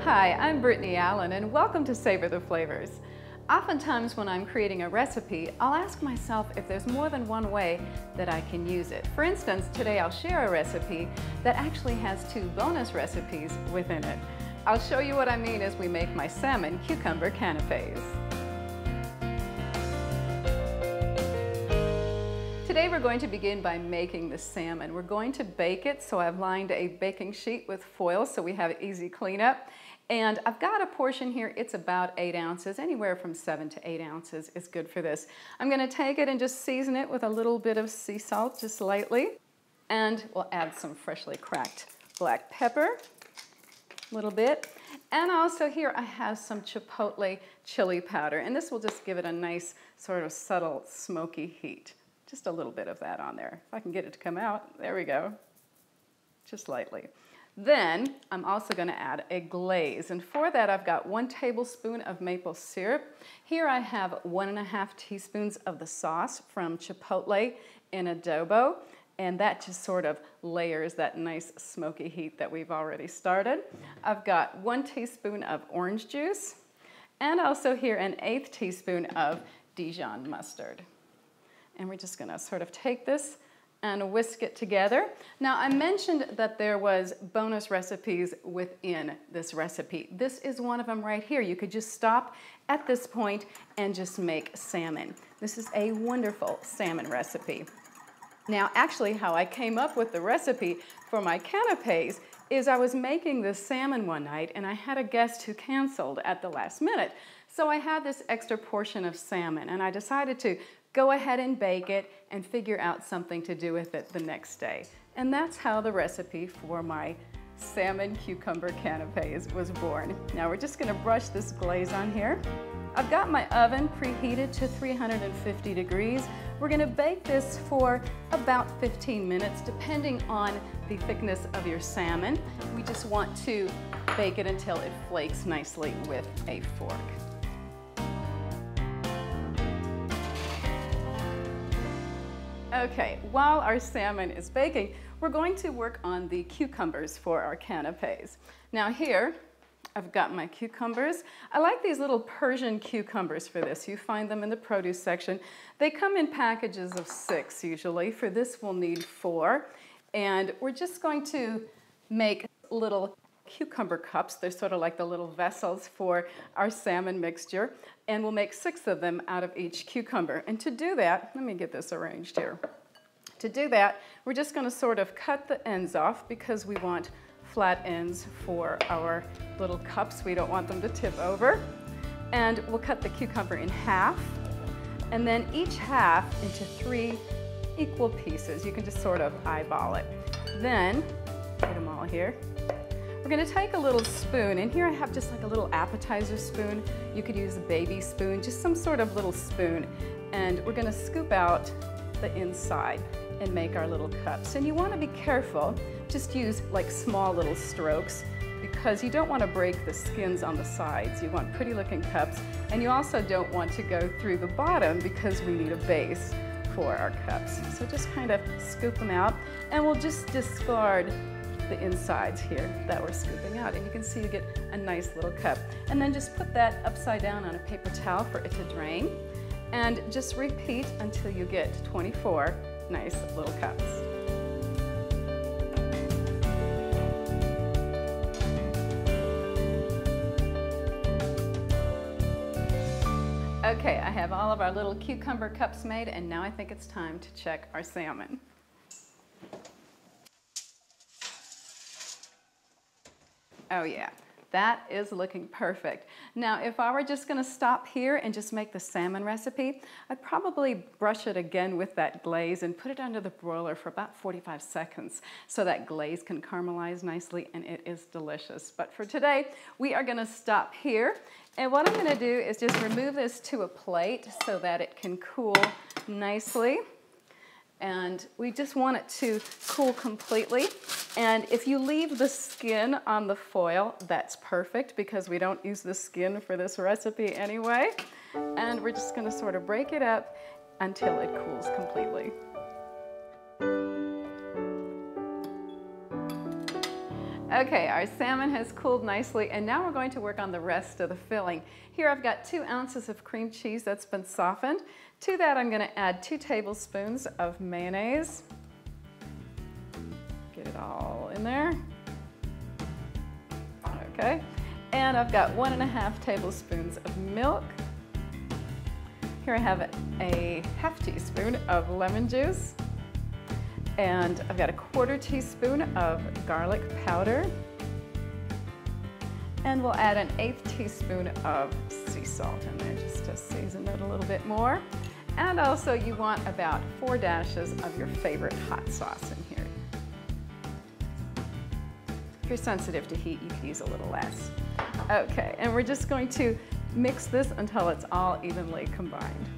Hi, I'm Brittany Allyn and welcome to Savor the Flavors. Oftentimes when I'm creating a recipe, I'll ask myself if there's more than one way that I can use it. For instance, today I'll share a recipe that actually has 2 bonus recipes within it. I'll show you what I mean as we make my Salmon Cucumber Canapés. Today we're going to begin by making the salmon. We're going to bake it, so I've lined a baking sheet with foil so we have easy cleanup. And I've got a portion here, it's about 8 ounces, anywhere from 7 to 8 ounces is good for this. I'm going to take it and just season it with a little bit of sea salt, just lightly. And we'll add some freshly cracked black pepper, a little bit. And also here I have some Chipotle chili powder, and this will just give it a nice sort of subtle smoky heat. Just a little bit of that on there. If I can get it to come out, there we go, just lightly. Then I'm also going to add a glaze, and for that I've got 1 tablespoon of maple syrup. Here I have 1.5 teaspoons of the sauce from Chipotle in adobo, and that just sort of layers that nice smoky heat that we've already started. I've got 1 teaspoon of orange juice, and also here an 1/8 teaspoon of Dijon mustard. And we're just going to sort of take this and whisk it together. Now I mentioned that there was bonus recipes within this recipe. This is one of them right here. You could just stop at this point and just make salmon. This is a wonderful salmon recipe. Now actually how I came up with the recipe for my canapes is I was making this salmon one night and I had a guest who canceled at the last minute. So I had this extra portion of salmon and I decided to go ahead and bake it and figure out something to do with it the next day. And that's how the recipe for my Salmon Cucumber Canapés was born. Now we're just gonna brush this glaze on here. I've got my oven preheated to 350 degrees. We're gonna bake this for about 15 minutes, depending on the thickness of your salmon. We just want to bake it until it flakes nicely with a fork. Okay, while our salmon is baking, we're going to work on the cucumbers for our canapes. Now here, I've got my cucumbers. I like these little Persian cucumbers for this. You find them in the produce section. They come in packages of 6 usually. For this we'll need 4. And we're just going to make little cucumber cups. They're sort of like the little vessels for our salmon mixture. And we'll make 6 of them out of each cucumber. And to do that, let me get this arranged here. To do that, we're just going to sort of cut the ends off because we want flat ends for our little cups. We don't want them to tip over. And we'll cut the cucumber in half, and then each half into 3 equal pieces. You can just sort of eyeball it. Then, put them all here. We're going to take a little spoon, and here I have just like a little appetizer spoon. You could use a baby spoon, just some sort of little spoon. And we're going to scoop out the inside and make our little cups. And you want to be careful, just use like small little strokes because you don't want to break the skins on the sides. You want pretty looking cups, and you also don't want to go through the bottom because we need a base for our cups. So just kind of scoop them out, and we'll just discard the insides here that we're scooping out, and you can see you get a nice little cup. And then just put that upside down on a paper towel for it to drain, and just repeat until you get 24 nice little cups. Okay, I have all of our little cucumber cups made, and now I think it's time to check our salmon. Oh yeah, that is looking perfect. Now, if I were just gonna stop here and just make the salmon recipe, I'd probably brush it again with that glaze and put it under the broiler for about 45 seconds so that glaze can caramelize nicely and it is delicious. But for today, we are gonna stop here. And what I'm gonna do is just remove this to a plate so that it can cool nicely. And we just want it to cool completely. And if you leave the skin on the foil, that's perfect because we don't use the skin for this recipe anyway. And we're just going to sort of break it up until it cools completely. Okay, our salmon has cooled nicely, and now we're going to work on the rest of the filling. Here I've got 2 ounces of cream cheese that's been softened. To that I'm going to add 2 tablespoons of mayonnaise. Get it all in there. Okay, and I've got 1½ tablespoons of milk. Here I have a ½ teaspoon of lemon juice. And I've got a 1/4 teaspoon of garlic powder. And we'll add an 1/8 teaspoon of sea salt in there just to season it a little bit more. And also you want about 4 dashes of your favorite hot sauce in here. If you're sensitive to heat, you can use a little less. Okay, and we're just going to mix this until it's all evenly combined.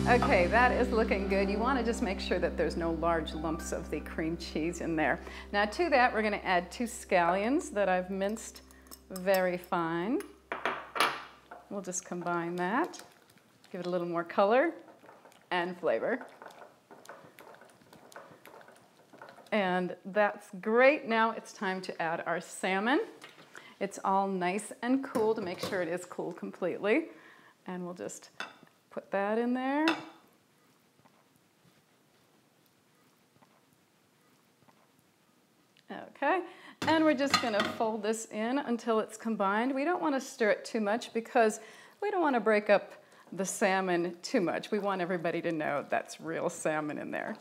Okay, that is looking good. You want to just make sure that there's no large lumps of the cream cheese in there. Now to that, we're going to add 2 scallions that I've minced very fine. We'll just combine that, give it a little more color and flavor. And that's great. Now it's time to add our salmon. It's all nice and cool to make sure it is cooled completely. And we'll just put that in there. Okay, and we're just going to fold this in until it's combined. We don't want to stir it too much because we don't want to break up the salmon too much. We want everybody to know that's real salmon in there.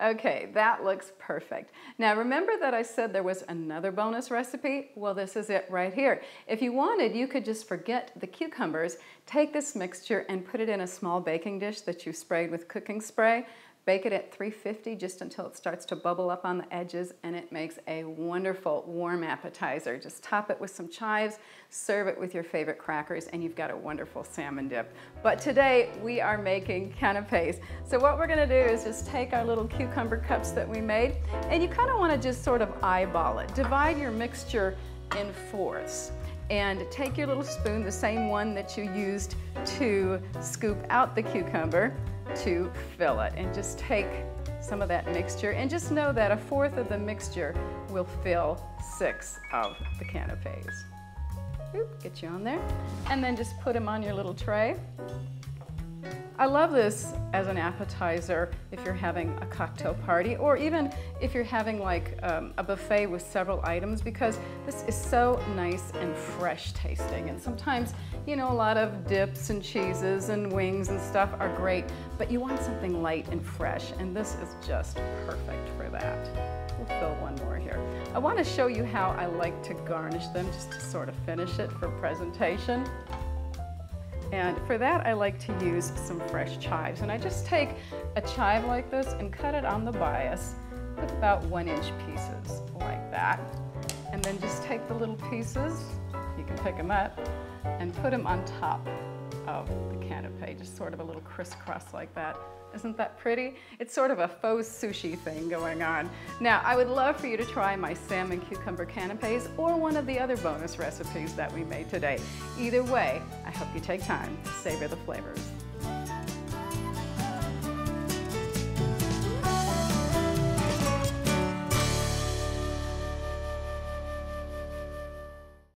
Okay, that looks perfect. Now remember that I said there was another bonus recipe? Well, this is it right here. If you wanted, you could just forget the cucumbers, take this mixture and put it in a small baking dish that you sprayed with cooking spray. Bake it at 350 just until it starts to bubble up on the edges, and it makes a wonderful warm appetizer. Just top it with some chives, serve it with your favorite crackers, and you've got a wonderful salmon dip. But today we are making canapés. So what we're gonna do is just take our little cucumber cups that we made, and you kind of want to just sort of eyeball it. Divide your mixture in 4ths. And take your little spoon, the same one that you used to scoop out the cucumber, to fill it, and just take some of that mixture, and just know that 1/4 of the mixture will fill 6 of the canapés. Oop, get you on there, and then just put them on your little tray. I love this as an appetizer if you're having a cocktail party, or even if you're having like a buffet with several items, because this is so nice and fresh tasting. And sometimes, you know, a lot of dips and cheeses and wings and stuff are great, but you want something light and fresh, and this is just perfect for that. We'll fill one more here. I want to show you how I like to garnish them, just to sort of finish it for presentation. And for that, I like to use some fresh chives. And I just take a chive like this and cut it on the bias with about 1-inch pieces like that. And then just take the little pieces, you can pick them up, and put them on top of the canapé, just sort of a little crisscross like that. Isn't that pretty? It's sort of a faux sushi thing going on. Now, I would love for you to try my salmon cucumber canapés or one of the other bonus recipes that we made today. Either way, I hope you take time to savor the flavors.